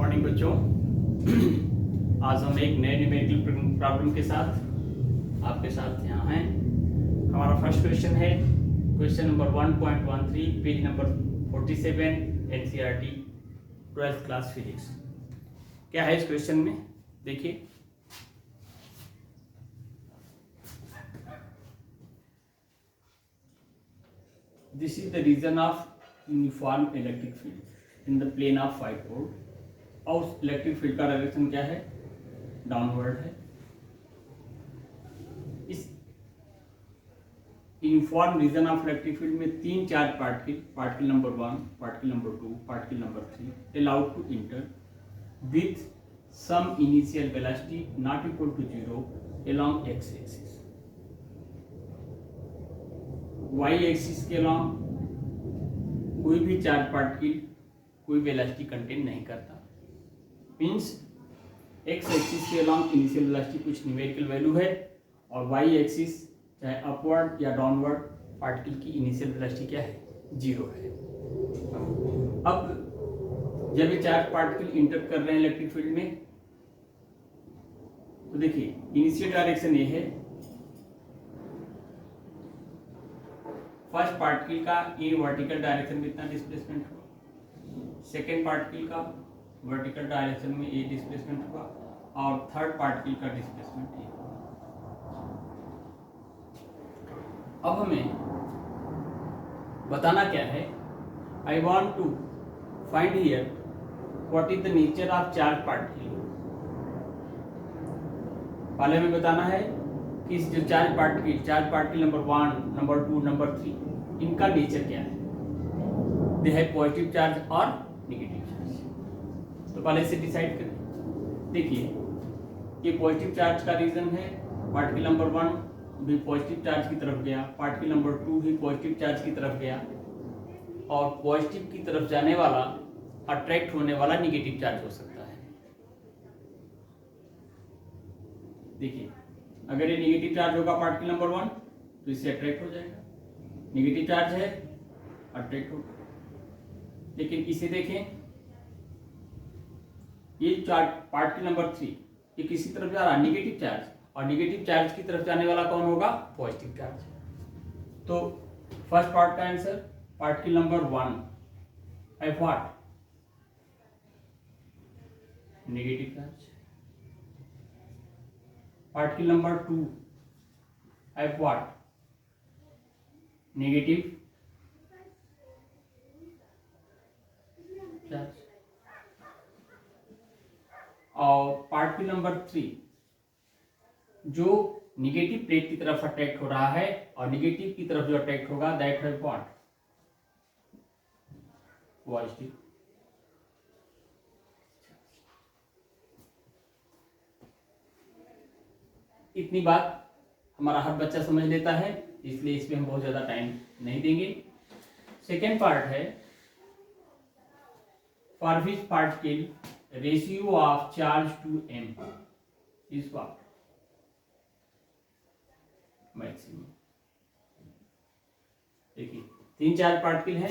Morning बच्चों। आज हम एक नए न्यूमेरिकल प्रॉब्लम के साथ आपके साथ यहाँ हैं। हमारा फर्स्ट क्वेश्चन है question number 1.13 page number 47 NCERT 12th class physics. क्या है इस क्वेश्चन में देखिए। This is the region of uniform electric field in the plane of white board. और उस इलेक्ट्रिक फील्ड का डायरेक्शन क्या है? डाउनवर्ड है। इस uniform region of electric field में तीन charge particle number 1, particle number 2, particle number 3 allowed to enter with some initial velocity not equal to 0 along x axis. y axis के along कोई भी चार्ज पार्टिकल कोई velocity contain नहीं करता। Means x axis के along initial velocity कुछ numerical value है और वाई एक्सिस चाहे अपवर्ड या डाउनवर्ड पार्टिकल की इनिशियल वेलोसिटी क्या है? 0 है। अब जब ये चार्ज पार्टिकल इंटर कर रहे हैं इलेक्ट्रिक फील्ड में तो देखिए इनिशियल डायरेक्शन ये है। फर्स्ट पार्टिकल का ये वर्टिकल डायरेक्शन में इतना डिस्प्लेसमेंट हुआ, सेकेंड पार्टिकल का वर्टिकल डायरेक्शन में ये डिस्प्लेसमेंट हुआ और थर्ड पार्टिकल का डिस्प्लेसमेंट ये हुआ। अब हमें बताना क्या है? I want to find here what is the nature of charge particle. पहले हमें बताना है कि इस जो charge particle number 1, number 2, number 3 इनका नेचर क्या है? दे हैव पॉजिटिव चार्ज और नेगेटिव चार्ज। तो पहले से डिसाइड करें। देखिए ये पॉजिटिव चार्ज का रीजन है। पार्टिकल नंबर 1 भी पॉजिटिव चार्ज की तरफ गया, पार्टिकल नंबर 2 भी पॉजिटिव चार्ज की तरफ गया और पॉजिटिव की तरफ जाने वाला अट्रैक्ट होने वाला नेगेटिव चार्ज हो सकता है। देखिए अगर ये नेगेटिव चार्ज होगा पार्टिकल नंबर 1 तो इससे अट्रैक्ट हो जाएगा, नेगेटिव चार्ज है अट्रैक्ट होगा। लेकिन इसे देखें, ये चार्ज पार्टिकल नंबर 3 ये किसी तरफ जा रहा है? नेगेटिव चार्ज, और नेगेटिव चार्ज की तरफ जाने वाला कौन होगा? Positive charge. तो फर्स्ट पार्ट का आंसर पार्टिकल नंबर 1 है what? Negative charge. Particle number 2 है व्हाट? Negative charge. और पार्टिकल नंबर 3 जो निगेटिव प्लेट की तरफ अट्रैक्ट हो रहा है और निगेटिव की तरफ जो अट्रैक्ट होगा दैट है व्हाट? पॉजिटिव। इतनी बात हमारा हर बच्चा समझ लेता है, इसलिए इसमें हम बहुत ज्यादा टाइम नहीं देंगे। सेकेंड पार्ट है for which particle ratio of charge to m is what? Maximum. देखिए तीन चार्ज पार्टिकल है,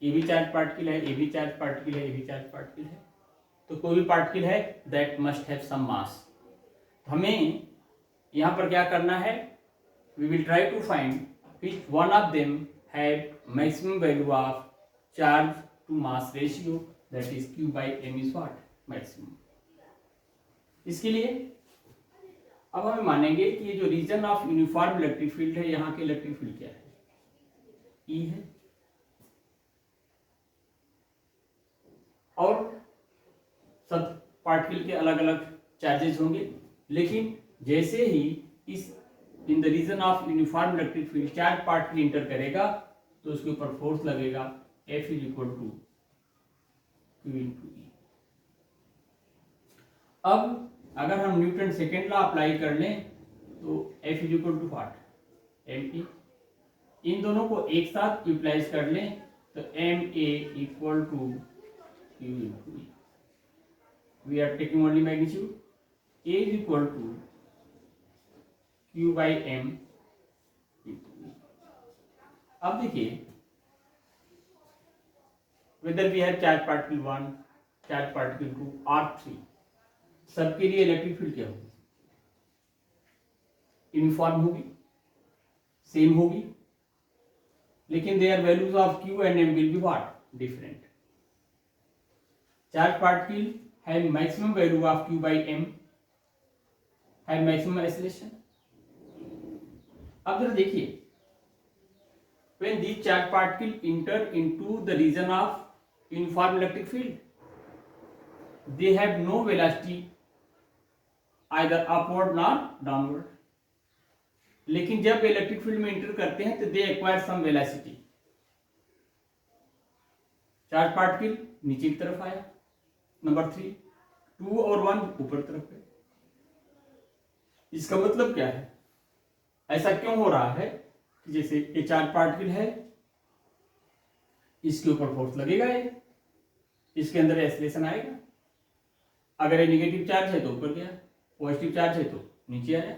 ए भी चार्ज पार्टिकल है, ए भी चार्ज पार्टिकल है, ए भी चार्ज पार्टिकल है। तो कोई भी पार्टिकल है that must have some mass. हमें यहां पर क्या करना है? We will try to find which one of them have maximum value of charge to mass ratio that is q by m is what? Maximum. इसके लिए अब हमें मानेंगे कि ये जो region of uniform electric field है, यहाँ के इलेक्ट्रिक फील्ड क्या है? E है। और सब पार्टिकल के अलग अलग चार्जेस होंगे, लेकिन जैसे ही इस in the region of uniform electric field charge particle enter करेगा तो उसके ऊपर फोर्स लगेगा F is equal to Q into E। अब अगर हम न्यूटन सेकेंड लॉ अप्लाई कर लें तो F is equal to what? ma। इन दोनों को एक साथ यूटिलाइज कर लें तो ma equal to Q into E। We are taking only magnitude. A is equal to Q by m into E। अब देखिए whether we have charge particle 1, charge particle two R3, सबके लिए इलेक्ट्रिक फील्ड क्या होगी? Uniform होगी, same होगी, लेकिन there values of Q and M will be what? Different. Charge particle have maximum value of Q by M, have maximum acceleration. अब जरा देखिए, when these charged particles enter into the region of uniform electric field, they have no velocity either upward nor downward. लेकिन जब electric field में inter करते हैं तो they acquire some velocity. Charge particle नीचे की तरफ आया, नंबर 3, 2 और 1 ऊपर तरफ है. इसका मतलब क्या है? ऐसा क्यों हो रहा है कि जैसे ये चार्ज पार्टिकल है, इसके ऊपर फोर्स लगेगा, ये इसके अंदर एक्सेलरेशन आएगा. अगर ये नेगेटिव चार्ज है तो ऊपर गया, पॉजिटिव चार्ज है तो नीचे आया.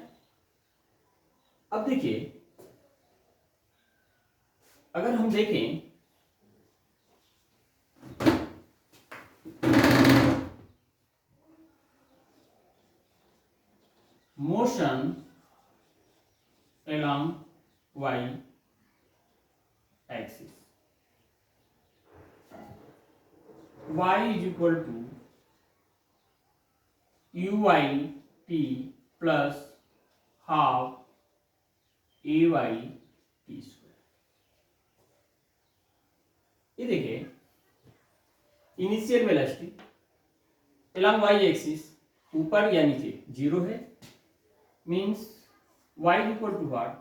अब देखिए, अगर हम देखें motion along y axis, y is equal to UYT plus half AYT square. ये देखिए, initial velocity along y axis ऊपर या नीचे 0 है, means y equal to what?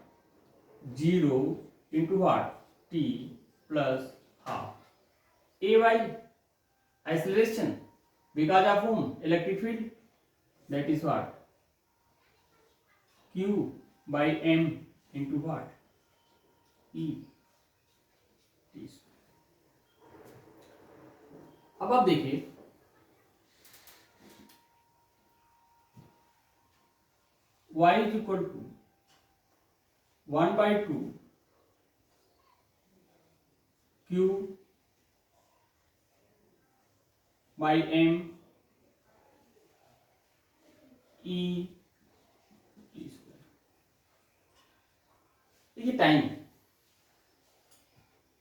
0 into what? t plus half ay. Acceleration because of whom? Electric field, that is what? q by m into what? e t. अब आप देखिए, y is equal to 1 by 2 q by m e t square. देखिए time,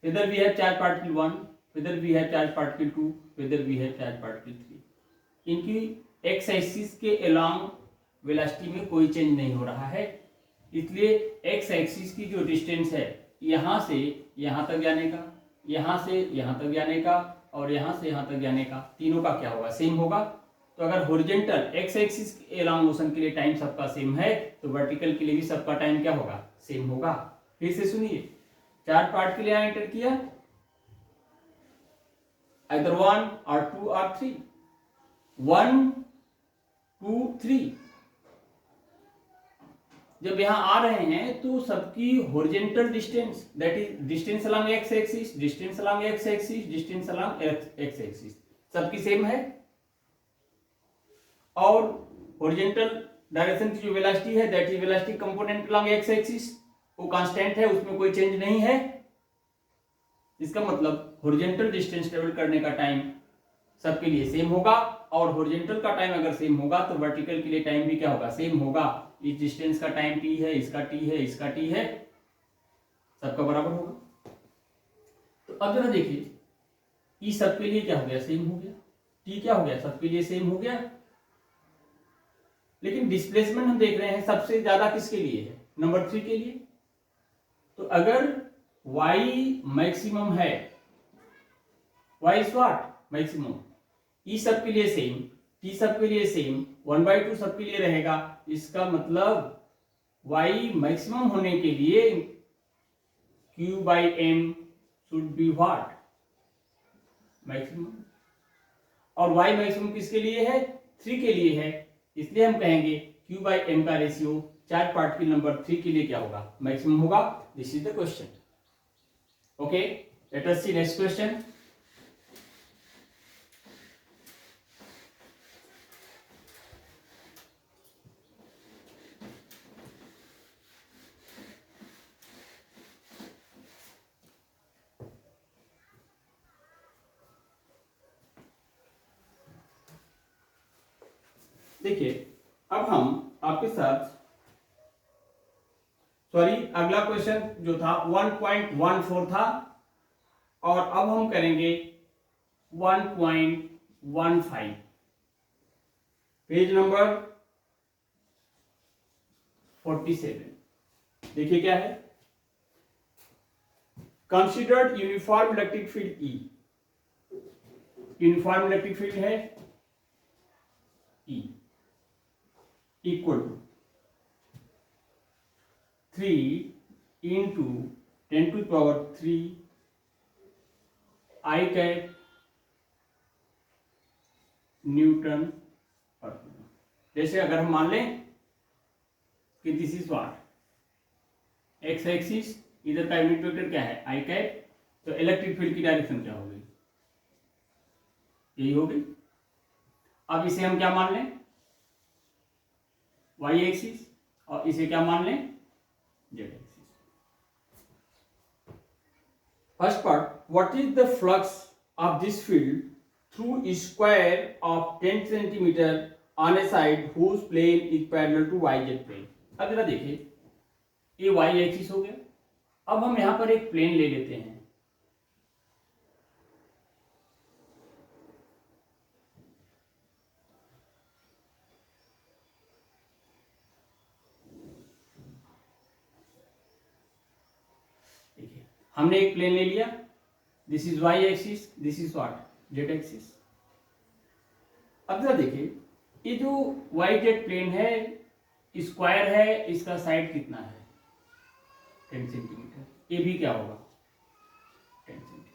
whether we have charge particle 1, whether we have charge particle 2, whether we have charge particle 3, इनकी x axis के along velocity में कोई change नहीं हो रहा है. इसलिए x एक्सिस की जो डिस्टेंस है, यहां से यहां तक जाने का, यहां से यहां तक जाने का और यहां से यहां तक जाने का, तीनों का क्या होगा? सेम होगा. तो अगर हॉरिजॉन्टल x एक्सिस के along मोशन के लिए टाइम सबका सेम है, तो वर्टिकल के लिए भी सबका टाइम क्या होगा? सेम होगा. फिर से सुनिए, चार्ज पार्टिकल यहां एंटर किया, either 1 or 2 or 3, 1 2 3. जब यहां आ रहे हैं तो सबकी horizontal distance, that is distance along x axis, distance along x axis, distance along x axis, सबकी सेम है. और हॉरिजॉन्टल डायरेक्शन की जो वेलोसिटी है, that is velocity component along x axis, वो कांस्टेंट है, उसमें कोई चेंज नहीं है. इसका मतलब हॉरिजॉन्टल डिस्टेंस ट्रेवल करने का टाइम सबके लिए सेम होगा. और हॉरिजॉन्टल का टाइम अगर सेम होगा तो वर्टिकल के लिए टाइम भी क्या होगा? सेम होगा. इस डिस्टेंस का टाइम t है, इसका t है, इसका t है, सबका बराबर होगा. तो अब जरा देखिए, ई सबके लिए क्या हो गया? सेम हो गया. t क्या हो गया? सबके लिए सेम हो गया. लेकिन डिस्प्लेसमेंट हम देख रहे हैं सबसे ज्यादा किसके लिए है? नंबर 3 के लिए. तो अगर y मैक्सिमम है, y इज व्हाट? मैक्सिमम. ई सबके लिए सेम, टी सबके लिए सेम, 1/2 सबके लिए रहेगा. इसका मतलब y मैक्सिमम होने के लिए q by m should be what? Maximum. और y मैक्सिमम किसके लिए है? 3 के लिए है. इसलिए हम कहेंगे q by m का रेशियो चार्ज पार्टिकल नंबर 3 के लिए क्या होगा? मैक्सिमम होगा. This is the question. Okay, let us see next question. देखिए अब हम आपके साथ अगला क्वेश्चन जो था 1.14 था और अब हम करेंगे 1.15। Page number 47। देखिए क्या है, considered uniform electric field E. Uniform electric field है E equal to 3 into 10⁻³ I cap newton पर कूलम। जैसे अगर हम मान लें कि this is what, X axis, इधर का यूनिट वेक्टर क्या है आई कैप, तो इलेक्ट्रिक फील्ड की डायरेक्शन क्या होगी, यही होगी। अब इसे हम क्या मान लें, वाई एक्सिस, और इसे क्या मान लें, Z axis. First part, what is the flux of this field through square of 10 centimetre on A side whose plane is parallel to yz plane। अब जरा देखिए, ये वाई एक्सिस हो गया। अब हम यहां पर एक प्लेन ले लेते हैं, देखिए हमने एक प्लेन ले लिया, this is y axis, this is what, z axis. अब जरा देखिए, ये जो वाई जेड प्लेन है स्क्वायर है, इसका साइड कितना है 10 सेंटीमीटर, ये भी क्या होगा 10 सेंटीमीटर।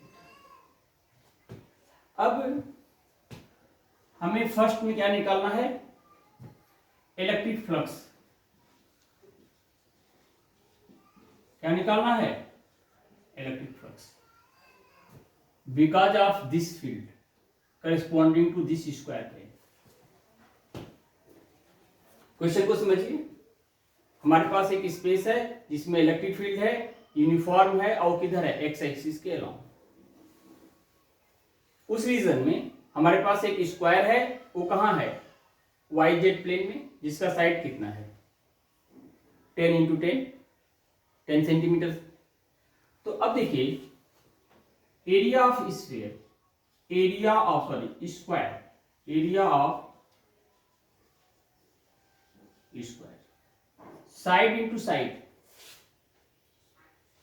अब हमें फर्स्ट में क्या निकालना है, इलेक्ट्रिक फ्लक्स। क्या निकालना है, electric flux, because of this field corresponding to this square plane. Question को समझिए, हमारे पास एक स्पेस है जिसमें इलेक्ट्रिक फील्ड है, यूनिफॉर्म है, और किधर है, एक्स एक्सिस के अलाउंग। उस रीजन में हमारे पास एक स्क्वायर है, वो कहां है, वाई जेड प्लेन में, जिसका साइड कितना है 10 इंटू 10 सेंटीमीटर। तो अब देखिए, area of sphere, area of square, area of square, side into side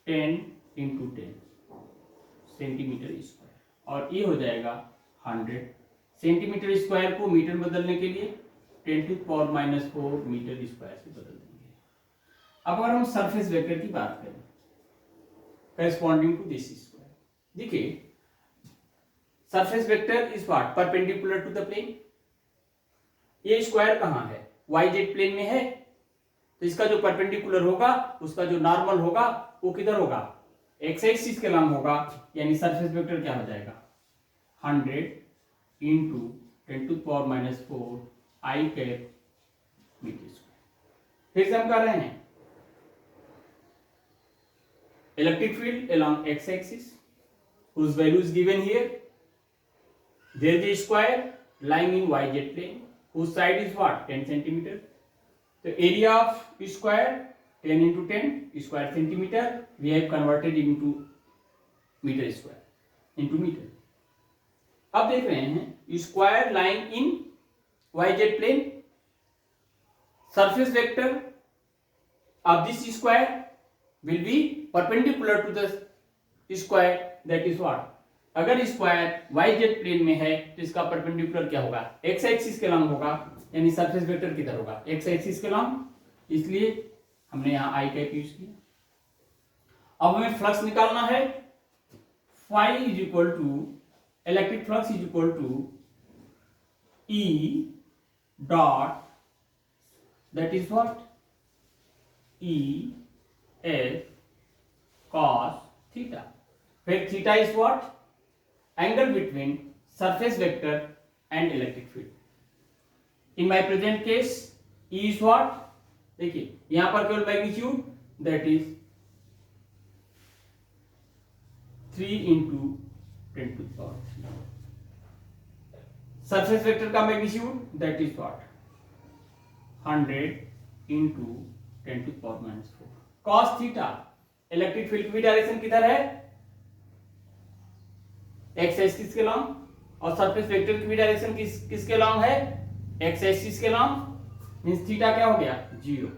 10 into 10 centimetre square, और ये हो जाएगा 100 सेंटीमीटर स्क्वायर को मीटर बदलने के लिए 10⁻⁴ मीटर स्क्वायर से बदल देंगे। अब अगर हम सरफेस वेक्टर की बात करें करेस्पॉन्डिंग टू दिस स्क्वायर, देखिए surface vector is what, perpendicular to the plane. ये स्क्वायर कहां है, वाई जेड प्लेन में है, तो इसका जो परपेंडिकुलर होगा, उसका जो नॉर्मल होगा, वो किधर होगा, एक्स एक्सिस के नाम होगा। यानी सरफेस वेक्टर क्या हो जाएगा 100 इंटू 10⁻⁴ आई कैप मीटर स्क्वायर। फिर से हम कर रहे हैं, electric field along x axis whose value is given here, there is a square lying in yz plane whose side is what, 10 centimeter. The area of square 10 into 10 square centimeter, we have converted into meter square into meter. अब देख रहे हैं square lying in yz plane, surface vector of this square will be perpendicular to the square, that is what, अगर square yz plane में है तो इसका perpendicular क्या होगा, x एक्सिस के लंब होगा, यानी सरफेस वेक्टर किधर होगा, x एक्सिस के लंब, इसलिए हमने यहां आई कैप यूज किया। अब हमें फ्लक्स निकालना है, phi is equal to, electric flux is equal to E dot, that is what, E S cos theta, where theta is what, angle between surface vector and electric field. In my present case E is what, देखिए यहां पर केवल magnitude, that is 3 into 10⁻⁴। Surface vector का magnitude, that is what, 100 into 10⁻⁴ cos theta. Electric field की direction किधर है, X axis के long, और सरफेस वेक्टर की भी डायरेक्शन किसके लॉन्ग है, एक्स एक्सिस के लॉन्ग। मींस थीटा क्या हो गया, 0,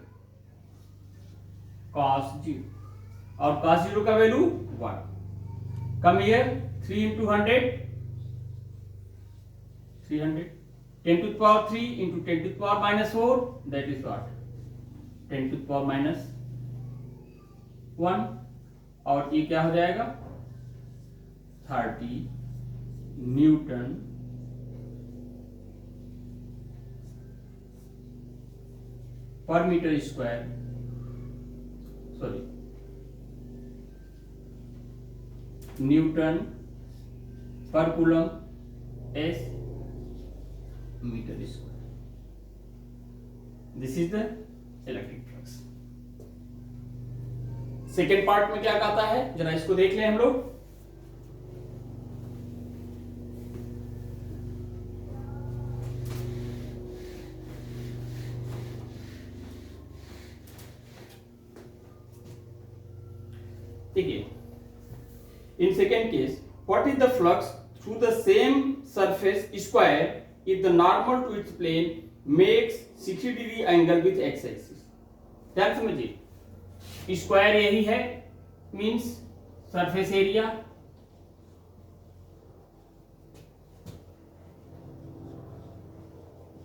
cos 0, और cos 0 का value 1। Come here 3 into 100, 300, 10⁻³ into 10⁻⁴, that is what, 10⁻⁻1, और ये क्या हो जाएगा, 30 न्यूटन पर मीटर स्क्वायर, सॉरी न्यूटन पर कूलम एस metre square. This is the electric flux. Second part में क्या कहता है, जरा इसको देख लें हम लोग। देखिए, in second case, what is the flux through the same surface square if the normal to its plane makes 60 degree angle with x axis। ध्यान समझिए, स्क्वायर यही है, मींस सरफेस एरिया,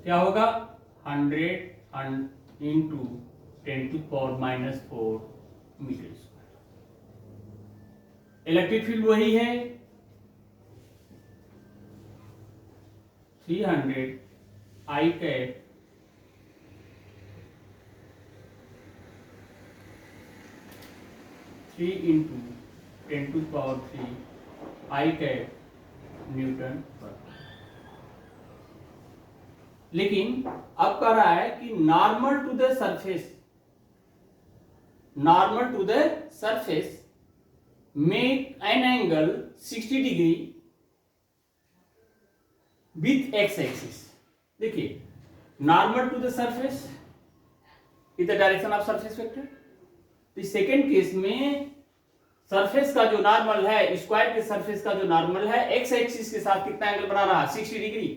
क्या होगा 100 into 10⁻⁴ metre square. Electric field वही है 300 I cap three into 10⁻³ I cap newton per. लेकिन अब कह रहा है कि normal to the surface, normal to the surface make an angle 60 degree with X axis. देखिए, normal to the surface is the direction of surface vector. तो second case में surface का जो नॉर्मल है, स्क्वायर के सरफेस का जो normal है, एक्स एक्सिस के साथ कितना एंगल बना रहा है, 60 डिग्री।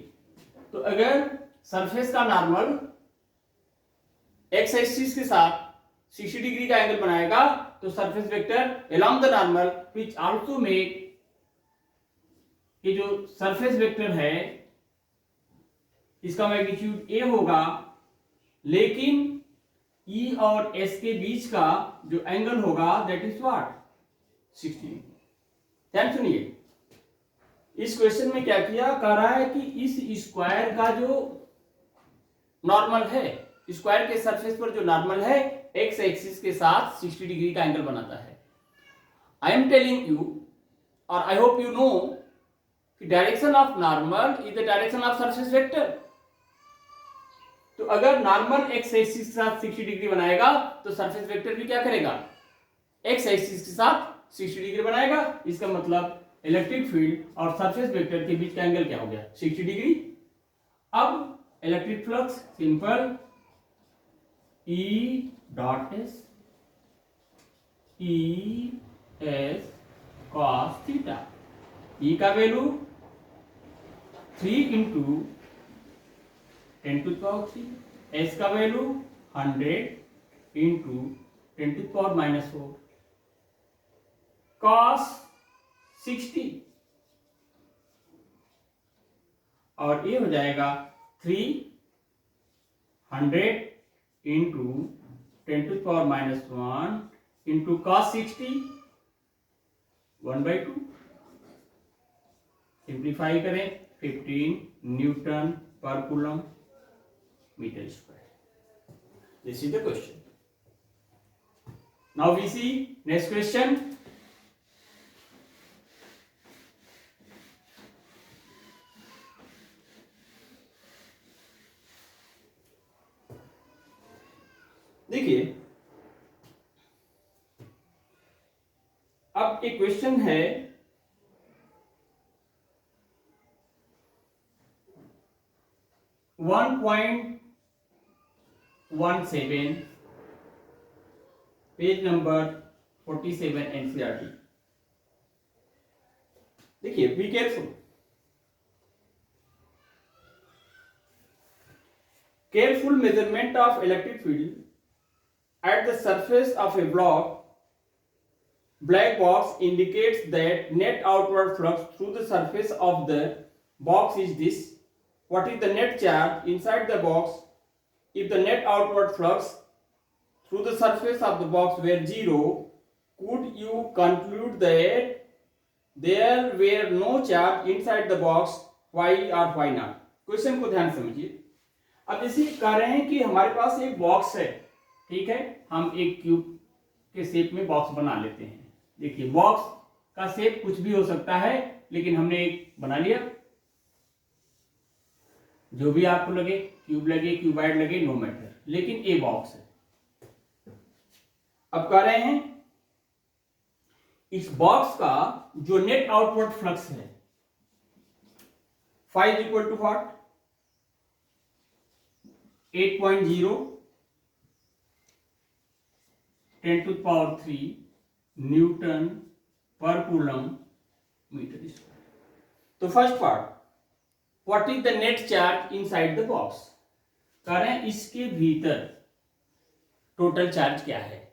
तो अगर सरफेस का नॉर्मल एक्स एक्सिस के साथ 60 डिग्री का एंगल बनाएगा, तो surface vector along the normal which also make, ये जो सरफेस वेक्टर है इसका मैग्नीट्यूड ए होगा, लेकिन ई और एस के बीच का जो एंगल होगा दैट इज व्हाट, 60। ध्यान सुनिए, इस क्वेश्चन में क्या किया, कह रहा है कि इस स्क्वायर का जो नॉर्मल है, स्क्वायर के सरफेस पर जो नॉर्मल है, एक्स एक्सिस के साथ 60 डिग्री का एंगल बनाता है। आई एम टेलिंग यू, और आई होप यू नो, कि direction of normal is the direction of surface vector. तो अगर नॉर्मल एक्स एक्सिस के साथ 60 डिग्री बनाएगा, तो सरफेस वेक्टर भी क्या करेगा, एक्स एक्सिस के साथ 60 डिग्री बनाएगा। इसका मतलब इलेक्ट्रिक फील्ड और सरफेस वेक्टर के बीच का एंगल क्या हो गया, 60 डिग्री। अब electric flux simple, E dot S, E S cos theta. E का वैल्यू 3 इंटू 10⁻³, एस का वैल्यू 100 इंटू 10⁻⁴, कॉस 60, और ये हो जाएगा 300 इंटू 10⁻⁻1 इंटू कॉस 60 1/2। सिंप्लीफाई करें, 15 न्यूटन पर coulomb metre square. This is the question. Now we see next question. देखिए, अब एक क्वेश्चन है, 17, पेज नंबर 47 एनसीईआरटी। देखिए, be careful. Careful measurement of electric field at the surface of a black box indicates that net outward flux through the surface of the box is this. What is the net charge inside the box? If the net outward flux through the surface of the box were 0, could you conclude that there were no charge inside the box? Why or why not? Question को ध्यान समझिए। अब जैसे कह रहे हैं कि हमारे पास एक बॉक्स है, ठीक है, हम एक क्यूब के शेप में बॉक्स बना लेते हैं। देखिए, बॉक्स का शेप कुछ भी हो सकता है, लेकिन हमने एक बना लिया, जो भी आपको लगे, क्यूब लगे, क्यूबाइड लगे, नो मैटर, लेकिन ए बॉक्स है। अब कह रहे हैं इस बॉक्स का जो नेट आउटवर्ड फ्लक्स है, phi is equal to what? 8.0 10⁻³ newton पर कूलम मीटर स्क्वायर। तो first part, what is the net charge inside the box? कह रहे हैं इसके भीतर टोटल चार्ज क्या है,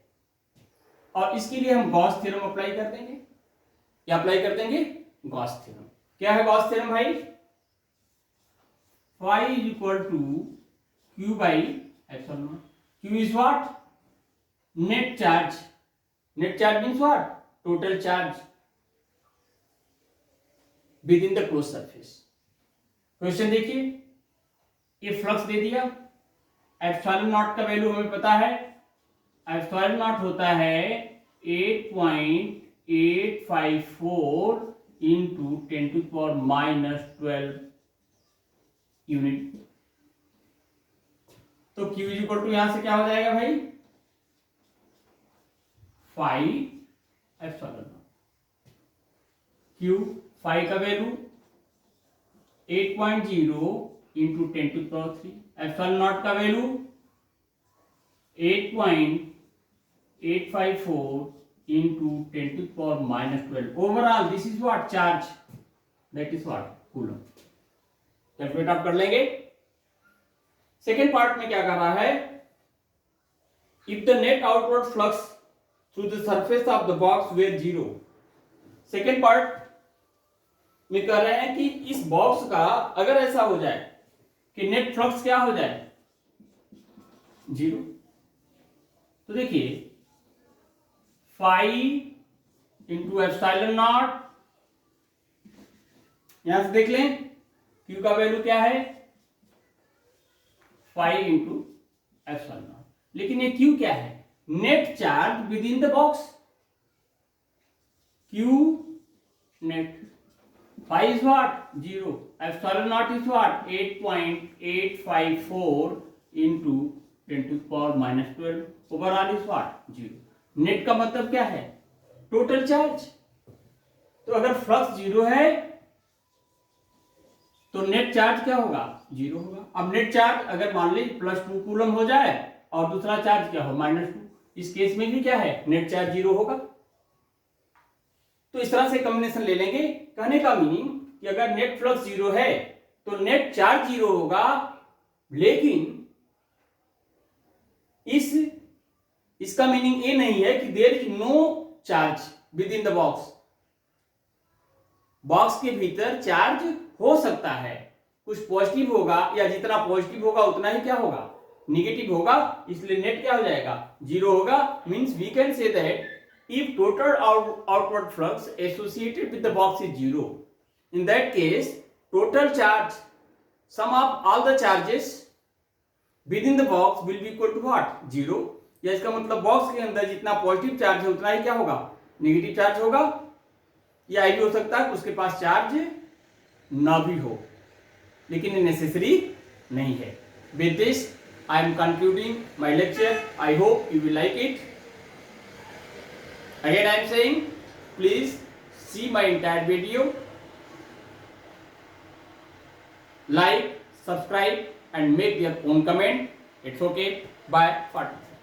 और इसके लिए हम गॉस थ्योरम अप्लाई कर देंगे। क्या अप्लाई कर देंगे? Gauss theorem. क्या है गॉस थ्योरम भाई? Phi is equal to Q by epsilon naught. Q is what? Net charge. Net charge means what? Total charge within the closed surface. Question देखिए, ये फ्लक्स दे दिया, एप्सिलॉन नॉट का value हमें पता है, एप्सिलॉन नॉट होता है 8.854 इंटू 10⁻⁻12 यूनिट। तो Q इज इक्वल टू यहां से क्या हो जाएगा भाई? Phi epsilon naught. Q phi का वैल्यू 8.0 इंटू 10⁻³ एप्सिलॉन नॉट का value 8.854 into 10⁻⁻12। Overall this is what? Charge, that is what? Coulomb. Calculate आप कर लेंगे। सेकेंड पार्ट में क्या कर रहा है? If the net outward flux through the surface of the box were 0। Second part में कह रहे हैं कि इस बॉक्स का अगर ऐसा हो जाए कि नेट फ्लक्स क्या हो जाए? 0। तो देखिए, फाई इंटू एप्सिलॉन नॉट, यहां से देख लें क्यू का वैल्यू क्या है? Phi into epsilon naught. लेकिन ये क्यू क्या है? Net charge within the box. Q net, phi is what? 0, epsilon naught is what? 8.854 into 10⁻⁻12। Overall is what? 0। Net का मतलब क्या है? Total charge. तो अगर फ्लक्स 0 है तो नेट चार्ज क्या होगा? 0 होगा। अब नेट चार्ज अगर मान ली +2 कूलम हो जाए और दूसरा चार्ज क्या हो? -2, इस केस में भी क्या है? नेट चार्ज 0 होगा। तो इस तरह से कॉम्बिनेशन ले लेंगे। कहने का मीनिंग कि अगर नेट फ्लक्स 0 है तो नेट चार्ज 0 होगा, लेकिन इसका मीनिंग ये नहीं है कि there is no charge within the box. Box के भीतर चार्ज हो सकता है, कुछ पॉजिटिव होगा, या जितना पॉजिटिव होगा उतना ही क्या होगा? निगेटिव होगा। इसलिए नेट क्या हो जाएगा? 0 होगा। Means we can say that if total outward flux associated with the box is 0, in that case total charge, sum of all the charges within the box will be equal to what? 0। या इसका मतलब box के अंदर जितना positive charge है उतना ही क्या होगा? नेगेटिव चार्ज होगा। या ये भी हो सकता है कि उसके पास चार्ज ना भी हो, लेकिन ये नेसेसरी नहीं है। With this I am concluding my lecture. I hope you will like it. Again I am saying, please see my entire video, like, subscribe and make their own comment. It's okay, bye, 40.